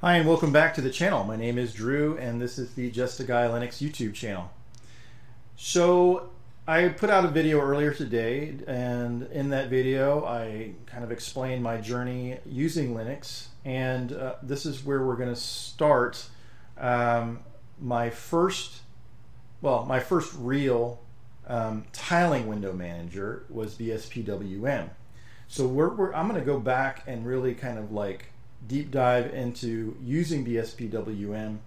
Hi and welcome back to the channel. My name is Drew and this is the Just a Guy Linux YouTube channel. So I put out a video earlier today, and in that video I kind of explained my journey using Linux, and this is where we're going to start my first real tiling window manager was Bspwm. So I'm going to go back and really kind of like deep dive into using Bspwm,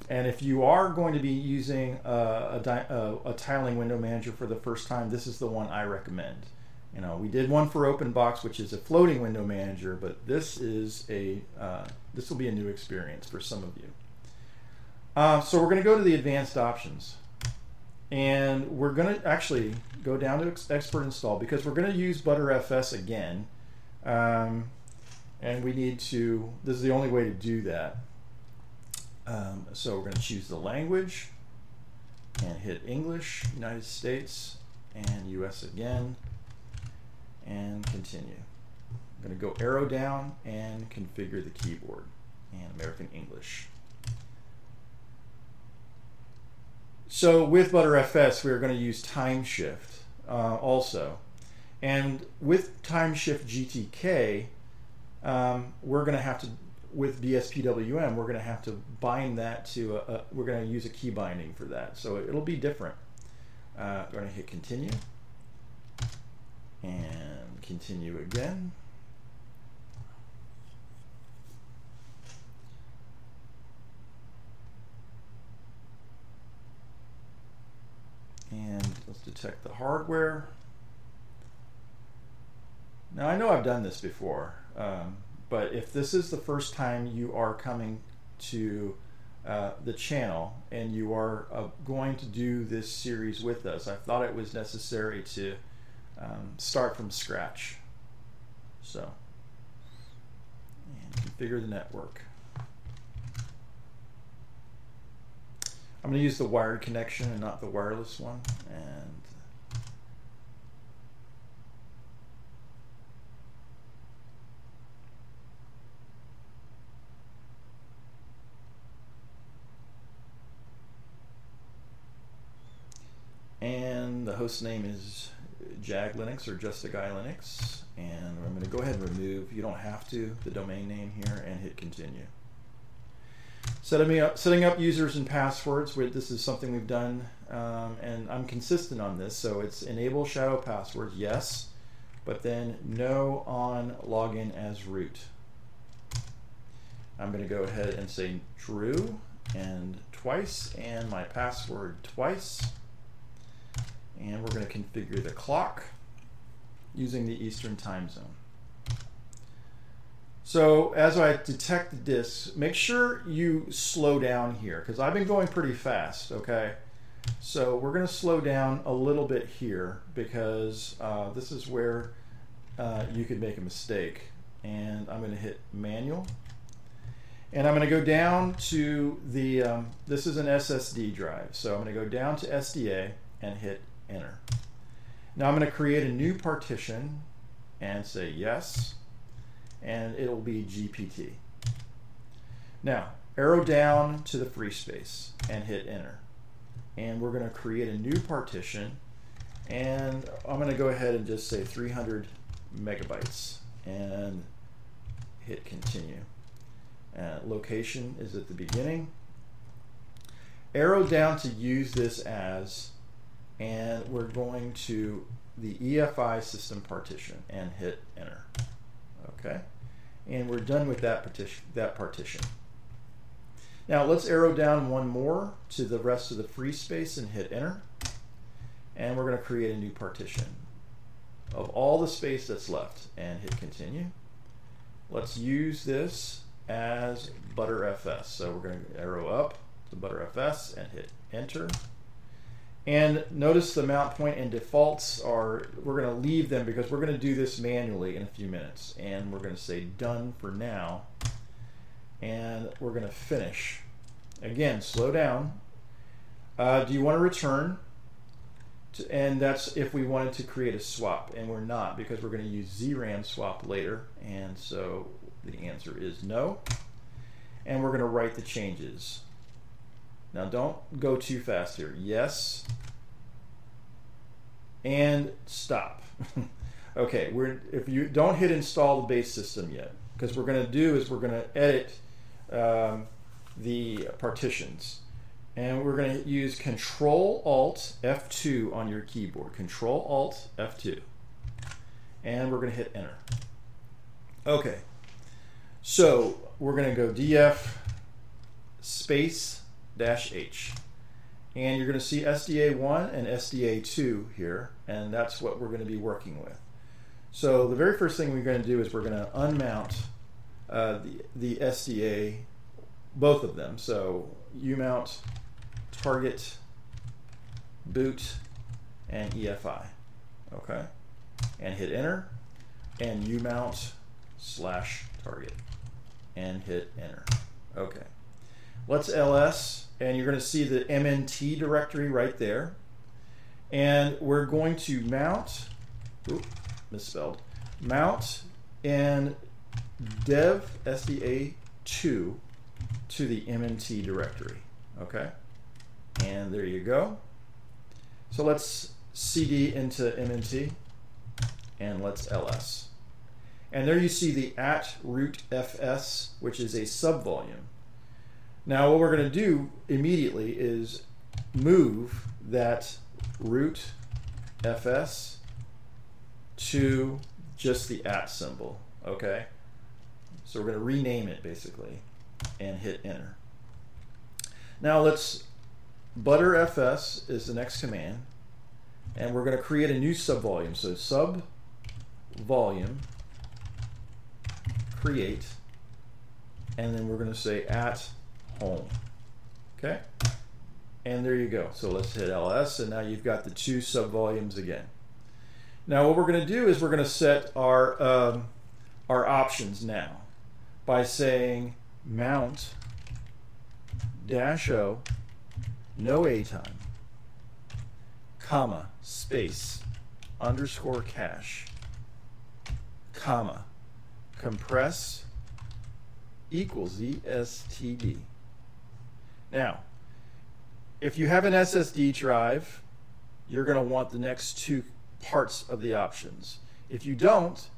and if you are going to be using a tiling window manager for the first time, this is the one I recommend. You know, we did one for OpenBox, which is a floating window manager, but this is this will be a new experience for some of you. So we're going to go to the advanced options, and we're going to actually go down to expert install because we're going to use Btrfs again. And we need to, this is the only way to do that. So we're going to choose the language and hit English, United States, and US again, and continue. I'm going to go arrow down and configure the keyboard and American English. So with Btrfs, we're going to use time shift also. And with time shift GTK, we're going to have to, with Bspwm, we're going to have to bind that to we're going to use a key binding for that. So it'll be different. I'm going to hit continue and continue again. And let's detect the hardware. Now I know I've done this before, but if this is the first time you are coming to the channel and you are going to do this series with us, I thought it was necessary to start from scratch. So, and configure the network. I'm going to use the wired connection and not the wireless one. And the host name is Jag Linux or Just a Guy Linux, and I'm going to go ahead and remove, you don't have to, the domain name here, and hit continue. Setting up users and passwords. This is something we've done, and I'm consistent on this. So it's enable shadow passwords, yes, but then no on login as root. I'm going to go ahead and say Drew and twice, and my password twice. And we're going to configure the clock using the Eastern time zone. So as I detect the disks, make sure you slow down here because I've been going pretty fast, okay? So we're going to slow down a little bit here because this is where you could make a mistake. And I'm going to hit manual. And I'm going to go down to the, this is an SSD drive. So I'm going to go down to SDA and hit enter. Now I'm going to create a new partition and say yes, and it'll be GPT. Now arrow down to the free space and hit enter, and we're going to create a new partition, and I'm going to go ahead and just say 300 megabytes and hit continue. Location is at the beginning. Arrow down to use this as, and we're going to the EFI system partition and hit enter. Okay, and we're done with that partition. Now let's arrow down one more to the rest of the free space and hit enter, and we're going to create a new partition of all the space that's left and hit continue. Let's use this as Btrfs. So we're going to arrow up to Btrfs and hit enter. And notice the mount point and defaults are, we're going to leave them because we're going to do this manually in a few minutes. And we're going to say done for now. And we're going to finish. Again, slow down. Do you want to return? And that's if we wanted to create a swap. And we're not because we're going to use zram swap later. And so the answer is no. and we're going to write the changes. Now don't go too fast here. Yes, and stop. Okay, if you don't hit install the base system yet, because we're going to do is we're going to edit the partitions, and we're going to use Control-Alt F2 on your keyboard. Control-Alt F2, and we're going to hit enter. Okay, so we're going to go df space -h, and you're going to see SDA1 and SDA2 here, and that's what we're going to be working with. So the very first thing we're going to do is we're going to unmount the SDA, both of them. So umount target boot and EFI, okay, and hit enter, and umount /target and hit enter. Okay, let's ls, and you're going to see the MNT directory right there, and we're going to mount, misspelled, mount and dev SDA2 to the MNT directory. Okay, and there you go. So let's cd into MNT, and let's ls. And there you see the @root_fs, which is a subvolume. Now what we're going to do immediately is move that root_fs to just the @ symbol, okay? So we're going to rename it basically and hit enter. Now let's butterfs is the next command, and we're going to create a new subvolume. So subvolume create, and then we're going to say @home, okay? And there you go. So let's hit ls, and now you've got the two subvolumes again. Now what we're going to do is we're going to set our options now by saying mount -o no a time, comma, space, _cache, comma, compress equals ESTD. Now, if you have an SSD drive, you're going to want the next two parts of the options. If you don't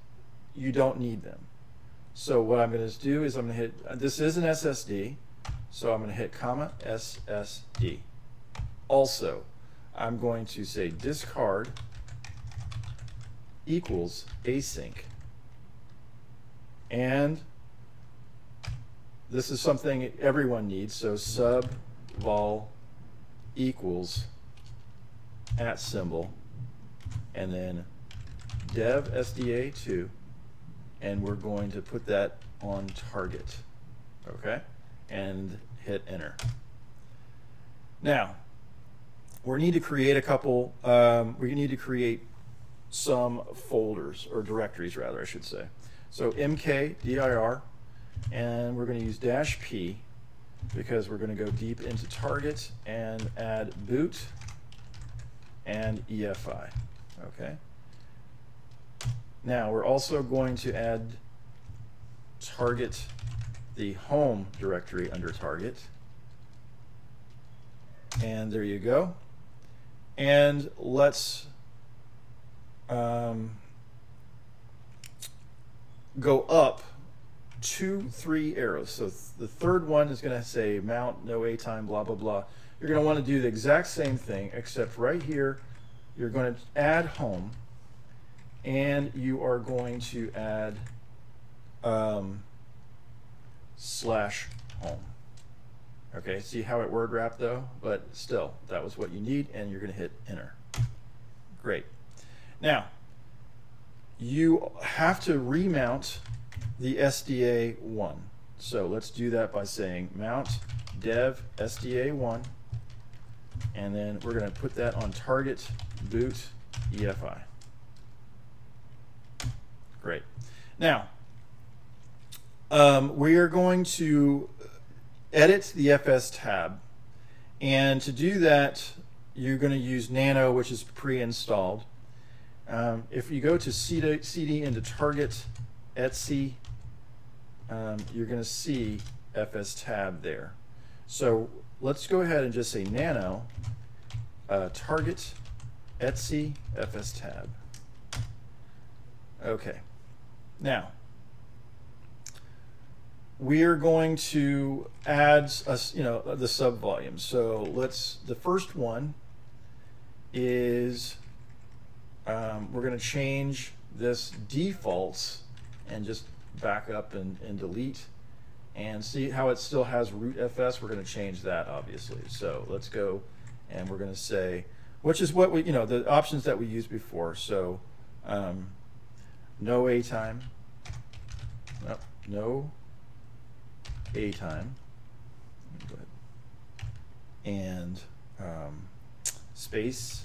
need them. So what I'm going to do is I'm going to hit, this is an SSD, so I'm going to hit comma SSD. Also, I'm going to say discard equals async. And this is something everyone needs, so subvol equals @ and then dev SDA2, and we're going to put that on target, okay, and hit enter. Now we need to create a couple, we need to create some folders, or directories rather, I should say. So mkdir, and we're going to use -p because we're going to go deep into target and add boot and EFI. Okay. Now we're also going to add target, the home directory under target, and there you go. And let's go up 2-3 arrows. So the third one is going to say mount no a time blah blah blah. You're going to want to do the exact same thing, except right here you're going to add home, and you are going to add /home. Okay, see how it word wrapped though? But still, that was what you need, and you're going to hit enter. Great. Now you have to remount the SDA1. So let's do that by saying mount dev SDA1, and then we're going to put that on target boot EFI. Great. Now we are going to edit the FS tab, and to do that you're going to use Nano, which is pre-installed. If you go to CD into target etc, you're going to see fs tab there. So let's go ahead and just say nano target etc fs tab. Okay, now we are going to add the subvolumes. So the first one is we're going to change this defaults and just back up and delete and see how it still has root fs. We're going to change that, obviously. So let's go and we're going to say, which is what we, the options that we used before. So no a time, no a time, and space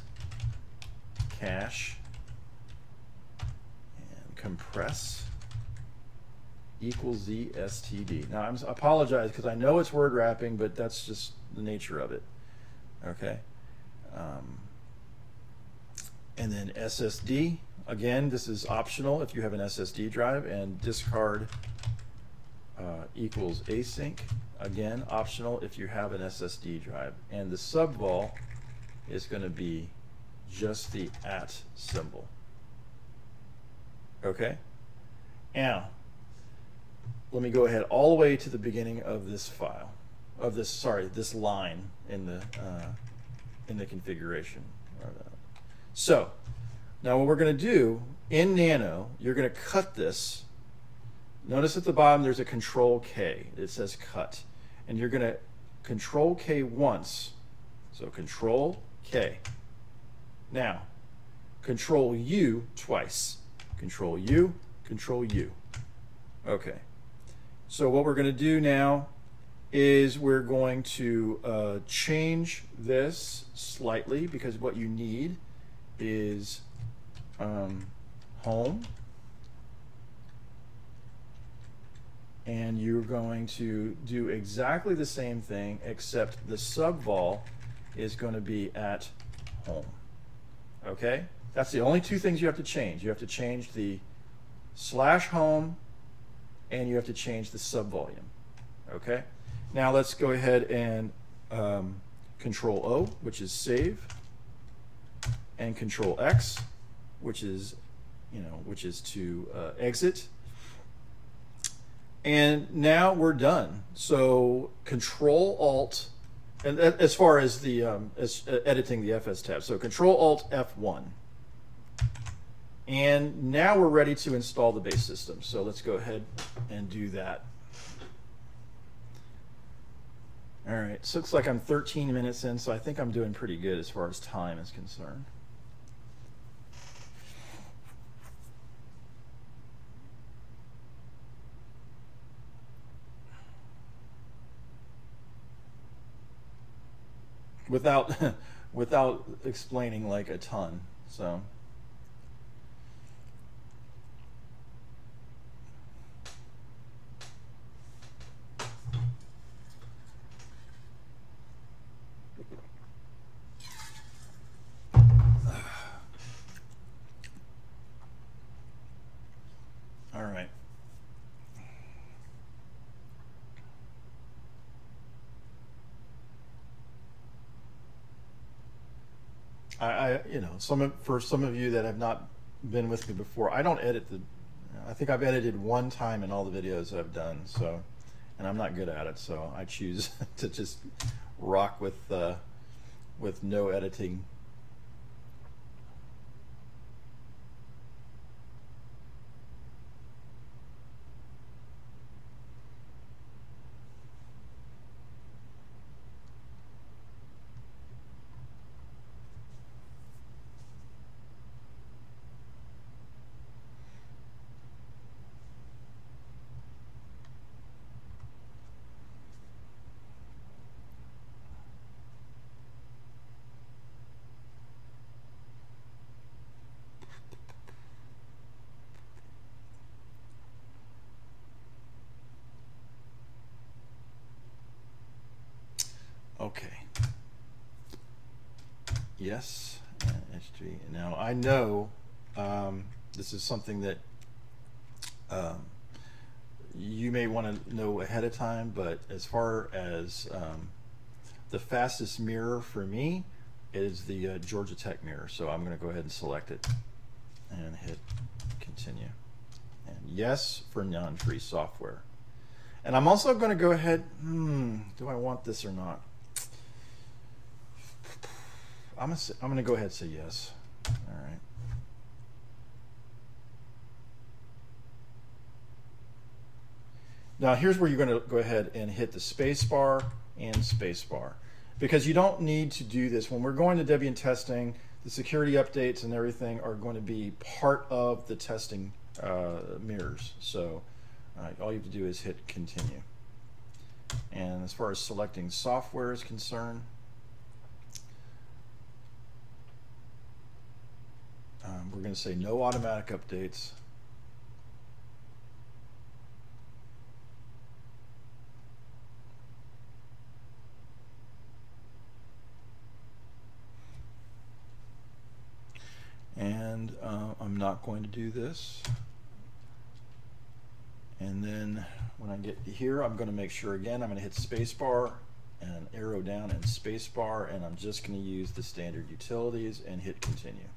cache and compress equals zstd. Now I apologize because I know it's word wrapping, but that's just the nature of it. Okay, and then SSD. Again, this is optional if you have an SSD drive, and discard equals async. Again, optional if you have an SSD drive. And the subvol is going to be just the @ symbol. Okay? Now, let me go ahead all the way to the beginning of this file, of this, sorry, this line in the configuration. So, now what we're going to do, in Nano, you're going to cut this. Notice at the bottom there's a Control K. It says cut. And you're going to Control K once. So Control K. Now, Control U twice. Control U, Control U. Okay. So what we're going to do now is we're going to change this slightly, because what you need is home, and you're going to do exactly the same thing, except the subvol is going to be at home. Okay, that's the only two things you have to change. You have to change the /home, and you have to change the subvolume. Okay, now let's go ahead and Control O, which is save, and Control X, which is to exit. And now we're done. So Control Alt, and as far as the editing the FS tab, so Control Alt F1. And now we're ready to install the base system. So let's go ahead and do that. All right, so it looks like I'm 13 minutes in, so I think I'm doing pretty good as far as time is concerned. Without explaining like a ton, so. All right. For some of you that have not been with me before, I don't edit I think I've edited one time in all the videos that I've done, so, and I'm not good at it, so I choose to just rock with no editing. Okay. Yes. H3. Now I know this is something that you may want to know ahead of time, but as far as the fastest mirror for me is the Georgia Tech mirror. So I'm going to go ahead and select it and hit continue. And yes for non-free software. And I'm also going to go ahead, do I want this or not? I'm going to go ahead and say yes. All right. Now here's where you're going to go ahead and hit the space bar and space bar, because you don't need to do this. When we're going to Debian testing, the security updates and everything are going to be part of the testing mirrors. So all you have to do is hit continue. And as far as selecting software is concerned, we're going to say no automatic updates. And I'm not going to do this. And then when I get to here, I'm going to make sure again, I'm going to hit spacebar and arrow down and spacebar, and I'm just going to use the standard utilities and hit continue.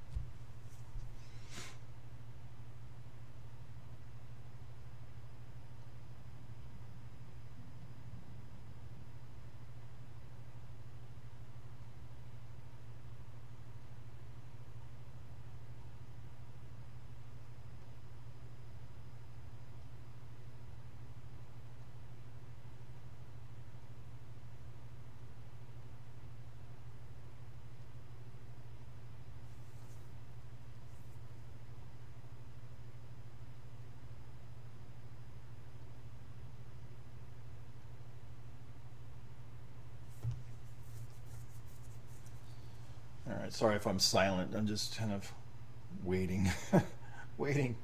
Alright, sorry if I'm silent, I'm just kind of waiting. waiting.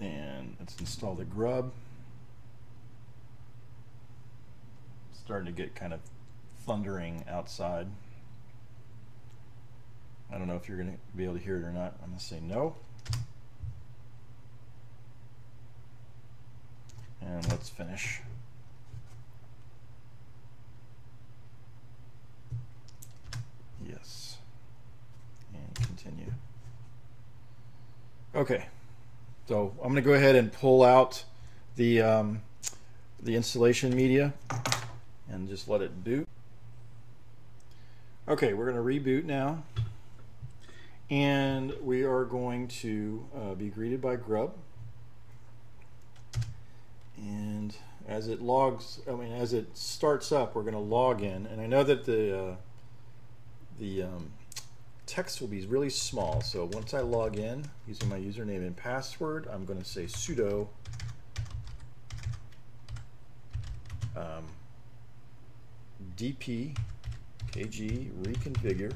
And let's install the grub. Starting to get kind of thundering outside. I don't know if you're going to be able to hear it or not. I'm going to say no. And let's finish. Yes. And continue. Okay. So I'm going to go ahead and pull out the installation media and just let it boot. Okay, we're going to reboot now. And we are going to be greeted by grub. And as it logs, as it starts up, we're going to log in. And I know that the text will be really small, so once I log in using my username and password, I'm going to say sudo dp kg reconfigure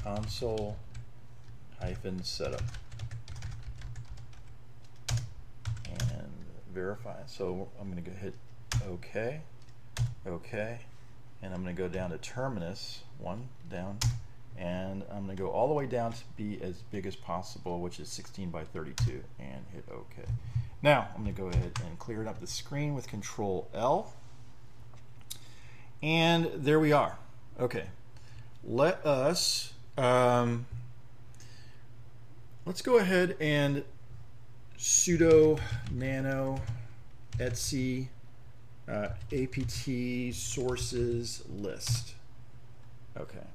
console -setup and verify. So I'm going to go hit OK, OK. And I'm going to go down to terminus, one down, and I'm going to go all the way down to be as big as possible, which is 16 by 32, and hit OK. Now I'm going to go ahead and clear up the screen with Control L, and there we are. Okay, let us let's go ahead and sudo nano etc apt sources list. Okay,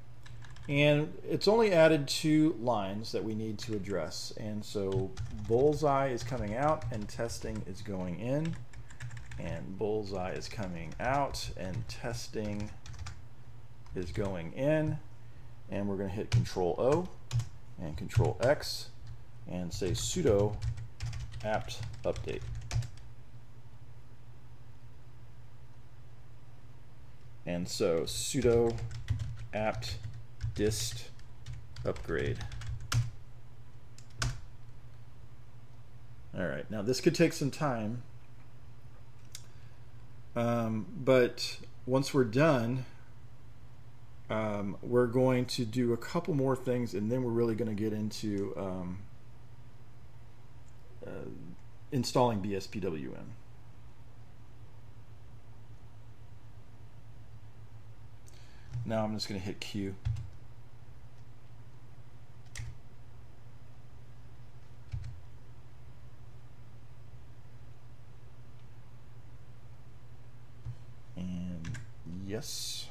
and it's only added 2 lines that we need to address, and so bullseye is coming out and testing is going in, and bullseye is coming out and testing is going in, and we're going to hit Control O and Control X and say sudo apt update. And so sudo apt dist upgrade. All right, now this could take some time, but once we're done, we're going to do a couple more things, and then we're really going to get into installing Bspwm. Now I'm just going to hit Q. And yes.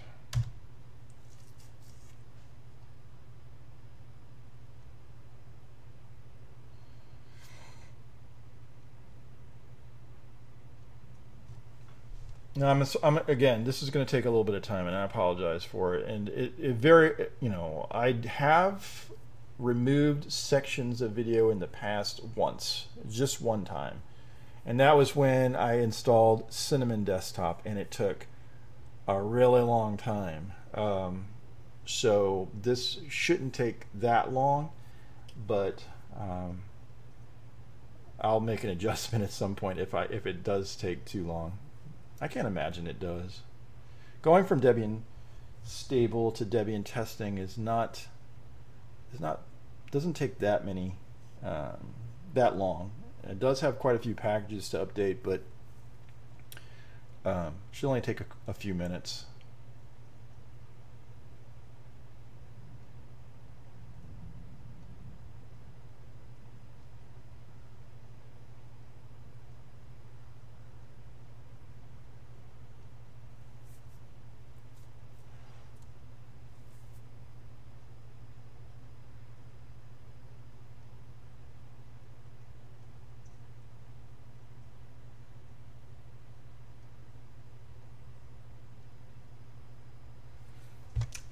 Now I'm again, this is going to take a little bit of time, and I apologize for it. And it very, you know, I have removed sections of video in the past once, just one time. And that was when I installed Cinnamon Desktop, and it took a really long time. So this shouldn't take that long, but I'll make an adjustment at some point if it does take too long. I can't imagine it does. Going from Debian stable to Debian testing doesn't take that many that long. It does have quite a few packages to update, but should only take a few minutes.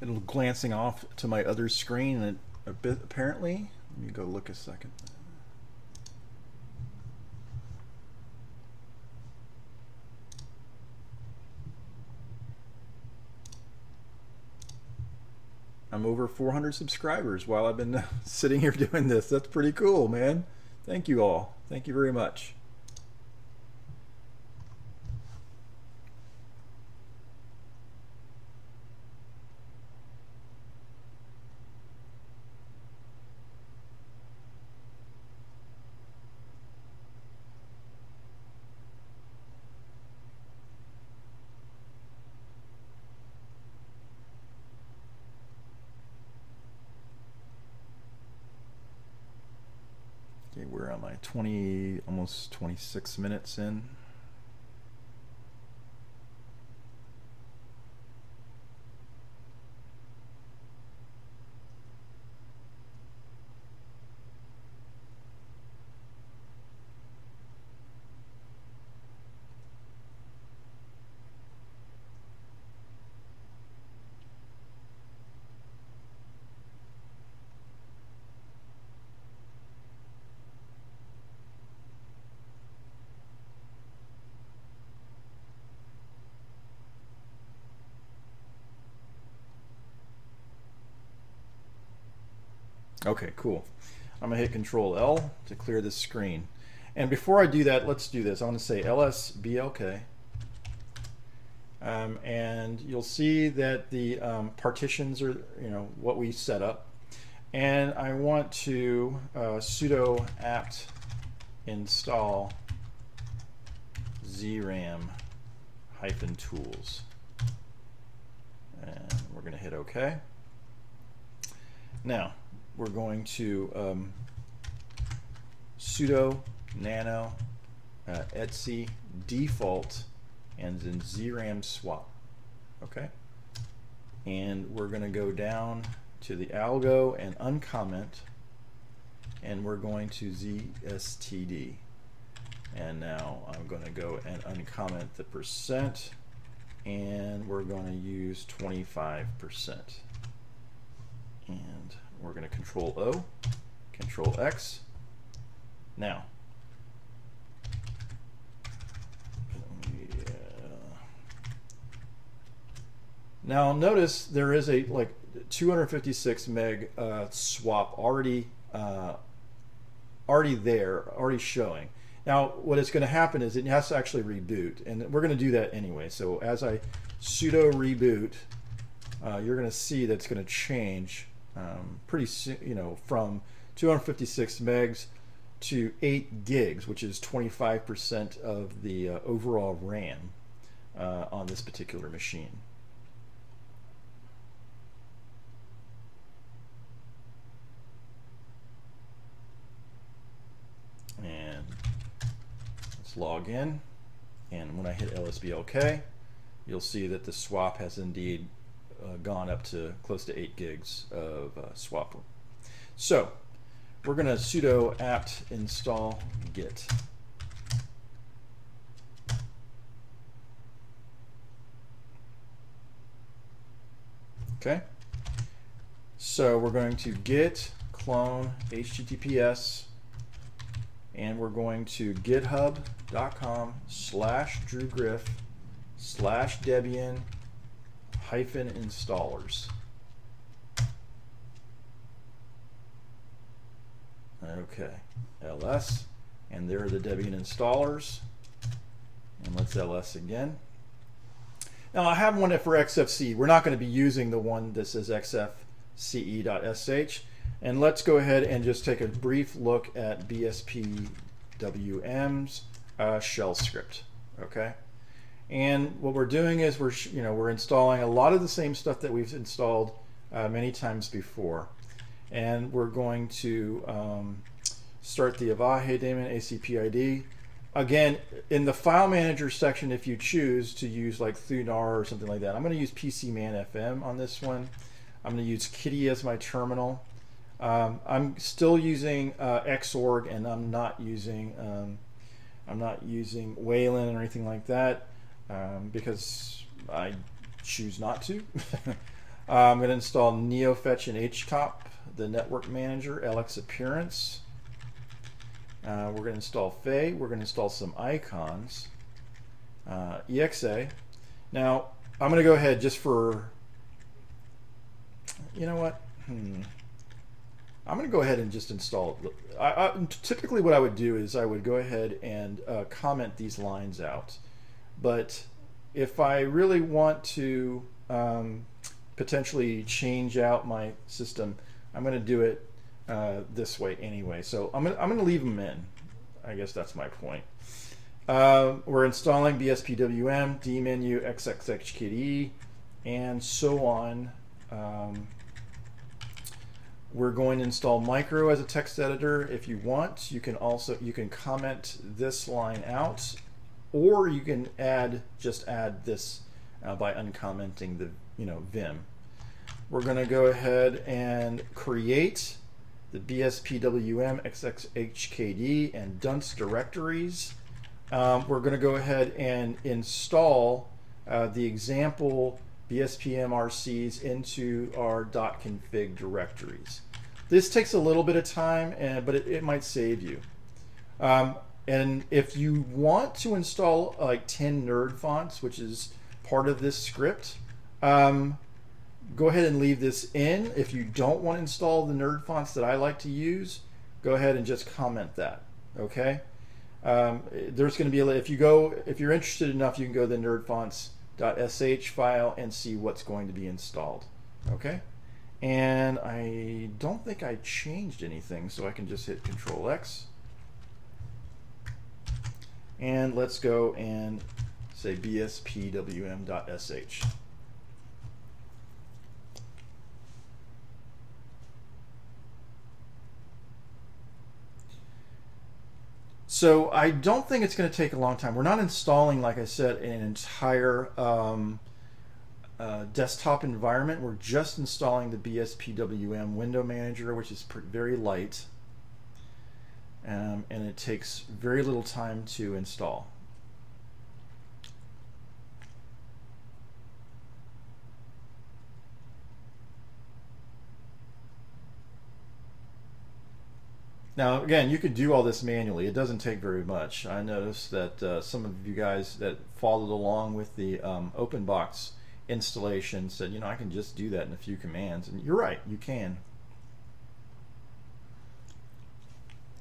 It'll glancing off to my other screen and a bit apparently. Let me go look a second. I'm over 400 subscribers while I've been sitting here doing this. That's pretty cool, man. Thank you all. Thank you very much. Okay, we're on my almost 26 minutes in. Okay, cool. I'm gonna hit Control L to clear this screen. And before I do that, let's do this. I want to say lsblk. And you'll see that the partitions are, what we set up. And I want to sudo apt install zram-tools. And we're going to hit OK. Now, we're going to sudo nano etc default and then zram swap. Okay, and we're going to go down to the algo and uncomment, and we're going to zstd. And now I'm going to go and uncomment the %, and we're going to use 25%. And we're going to Control O, Control X. Now, now notice there is a 256 meg swap already showing. Now what is going to happen is it has to actually reboot, and we're going to do that anyway. So as I sudo reboot, you're going to see that's going to change pretty soon, from 256 megs to 8 gigs, which is 25% of the overall RAM on this particular machine. And let's log in, and when I hit LSBLK, you'll see that the swap has indeed gone up to close to 8 gigs of swap. So we're going to sudo apt install git. Okay, so we're going to git clone https, and we're going to github.com/drugriff/debian-installers. Okay, ls, and there are the Debian installers, and let's ls again. Now I have one for xfce. We're not going to be using the one that says xfce.sh, and let's go ahead and just take a brief look at Bspwm's shell script. Okay, and what we're doing is we're installing a lot of the same stuff that we've installed many times before. And we're going to start the avahe daemon ACPID. Again, in the file manager section, if you choose to use like thunar or something like that, I'm going to use PCManFM on this one. I'm going to use Kitty as my terminal. I'm still using Xorg, and I'm not using Wayland or anything like that because I choose not to. I'm going to install neofetch and hcop, the network manager, LX appearance. We're going to install Fay. We're going to install some icons, exa. Now I'm going to go ahead just for, you know what? I'm going to go ahead and just install it. Typically what I would do is I would go ahead and comment these lines out. But if I really want to potentially change out my system, I'm going to do it this way anyway. So I'm going to leave them in. I guess that's my point. We're installing Bspwm, dmenu, xxxkde, and so on. We're going to install micro as a text editor. If you want, you can comment this line out, or you can just add this by uncommenting the vim. We're going to go ahead and create the Bspwm, xxhkd, and dunce directories. We're going to go ahead and install the example bspmrcs into our .config directories. This takes a little bit of time, but it might save you. And if you want to install like 10 nerd fonts, which is part of this script, go ahead and leave this in. If you don't want to install the nerd fonts that I like to use, go ahead and just comment that. Okay. There's going to be if you're interested enough, you can go to the nerdfonts.sh file and see what's going to be installed. Okay. And I don't think I changed anything, so I can just hit Control X. And let's go and say bspwm.sh. So I don't think it's going to take a long time. We're not installing, like I said, an entire desktop environment. We're just installing the Bspwm window manager, which is very light, and it takes very little time to install. Now, again, you could do all this manually. It doesn't take very much. I noticed that some of you guys that followed along with the OpenBox installation said, I can just do that in a few commands. And you're right, you can.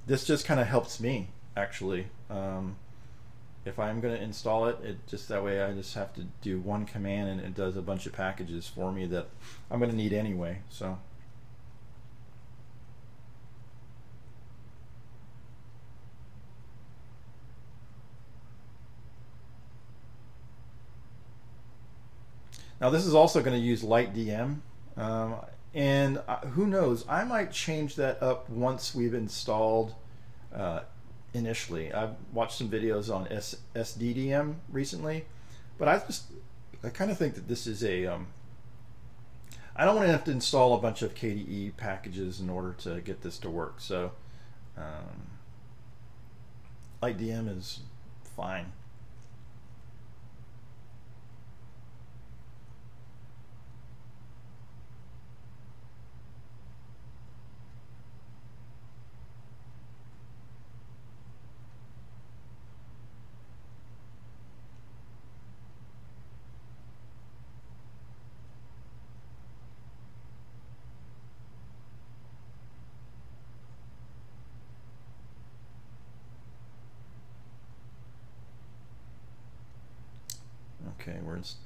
This just kind of helps me, actually. If I'm going to install it, just that way I just have to do one command and it does a bunch of packages for me that I'm going to need anyway. So. Now this is also going to use light DM, and who knows, I might change that up once we've installed initially. I've watched some videos on SDDM recently, but I kind of think that this is a I don't want to have to install a bunch of KDE packages in order to get this to work. So light DM is fine. Okay,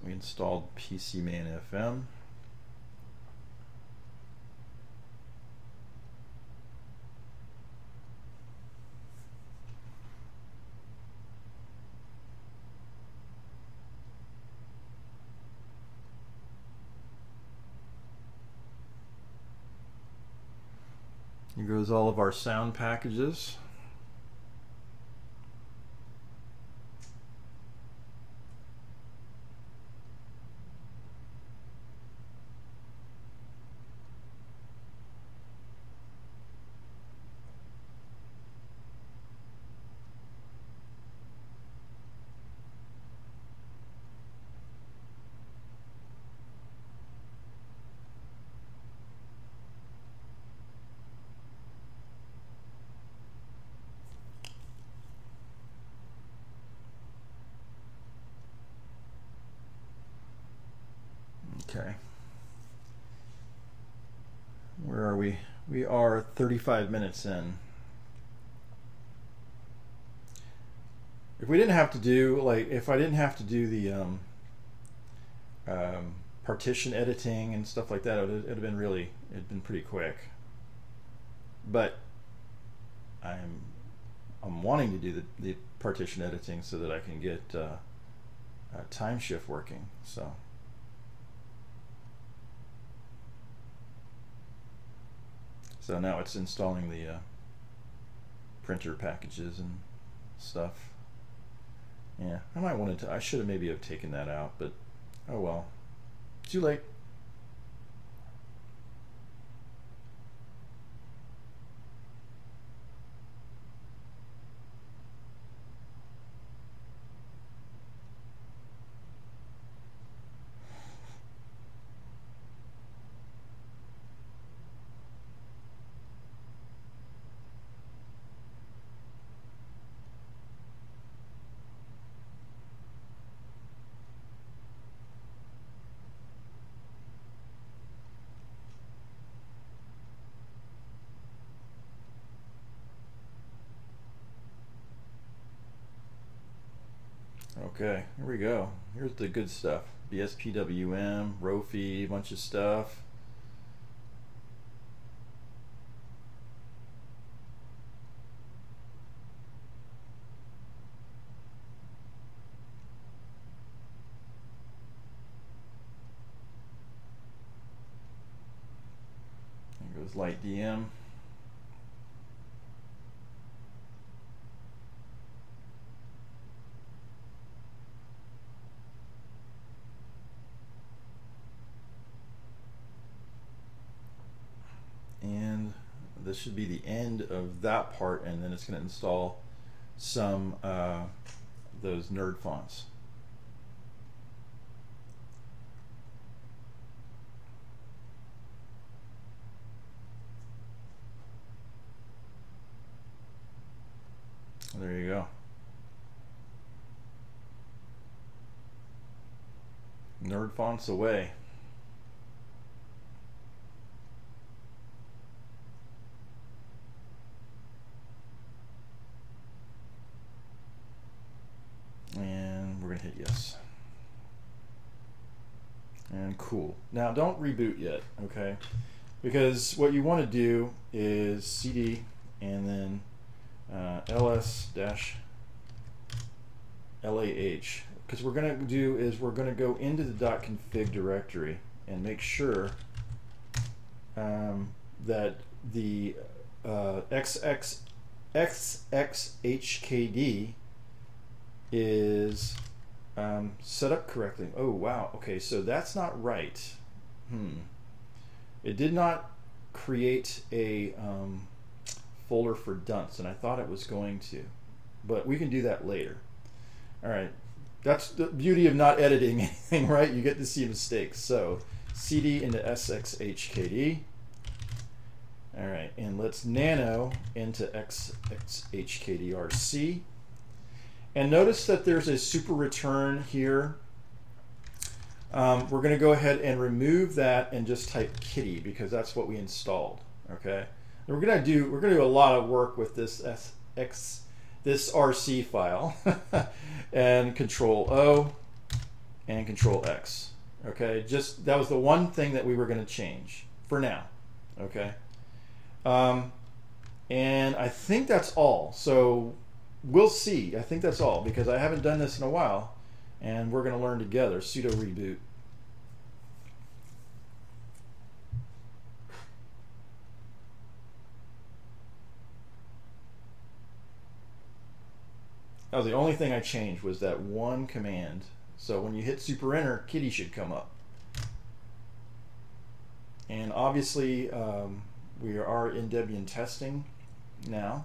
we installed PCMan FM. Here goes all of our sound packages. Okay. Where are we? We are 35 minutes in. If we didn't have to do, like, if I didn't have to do the partition editing and stuff like that, it'd have been pretty quick. But I'm wanting to do the partition editing so that I can get time shift working. So now it's installing the printer packages and stuff. Yeah, I should have maybe taken that out, but oh well. Too late. Okay, here we go. Here's the good stuff. Bspwm, Rofi, a bunch of stuff. There goes light DM. And this should be the end of that part, and then it's going to install some those nerd fonts. There you go. Nerd fonts away. And we're going to hit yes. And cool. Now don't reboot yet, okay? Because what you want to do is cd and then ls-lah because we're going to do is we're going to go into the .config directory and make sure that the xxhkd is set up correctly. Oh wow, okay, so that's not right. It did not create a folder for dunce, and I thought it was going to, but we can do that later. All right, that's the beauty of not editing anything, right? You get to see mistakes. So cd into sxhkd. All right, and let's nano into xxhkdrc. And notice that there's a super return here. We're going to go ahead and remove that and just type kitty because that's what we installed. Okay, and we're going to do a lot of work with this this RC file and Control O and Control X. Okay, just that was the one thing that we were going to change for now. Okay, and I think that's all. So we'll see. I think that's all because I haven't done this in a while, and we're going to learn together. Sudo reboot. That was the only thing I changed, was that one command. So when you hit super enter, kitty should come up. And obviously we are in Debian testing now.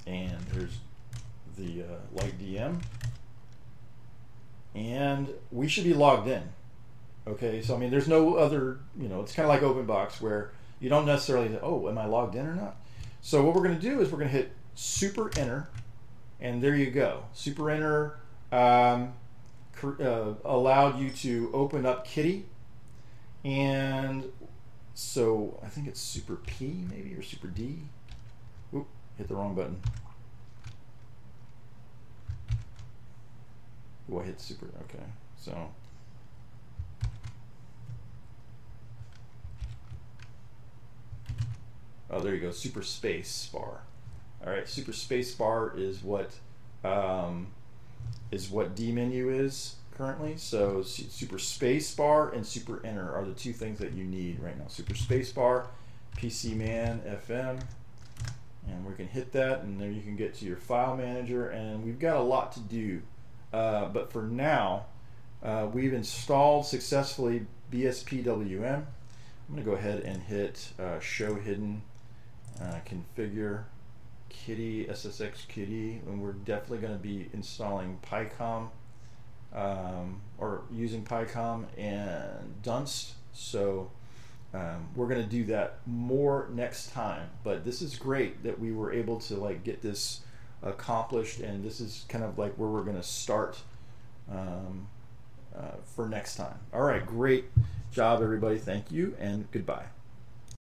And there's the light DM. And we should be logged in. Okay, so I mean there's no other, it's kind of like OpenBox where you don't necessarily, oh, am I logged in or not? So what we're going to do is we're going to hit super enter, and there you go. Super enter allowed you to open up kitty, and so I think it's super P maybe, or super D. Oop, hit the wrong button. Oh, I hit super, okay, so. Oh, there you go, super space bar. All right, super space bar is what D menu is currently. So super space bar and super enter are the two things that you need right now. Super space bar, PC man FM, and we can hit that, and then you can get to your file manager. And we've got a lot to do, but for now, we've installed successfully Bspwm. I'm going to go ahead and hit show hidden. Configure kitty, SSX kitty, and we're definitely going to be installing PyCom or using PyCom and dunce. So we're going to do that more next time. But this is great that we were able to get this accomplished, and this is kind of like where we're going to start for next time. All right, great job, everybody. Thank you, and goodbye.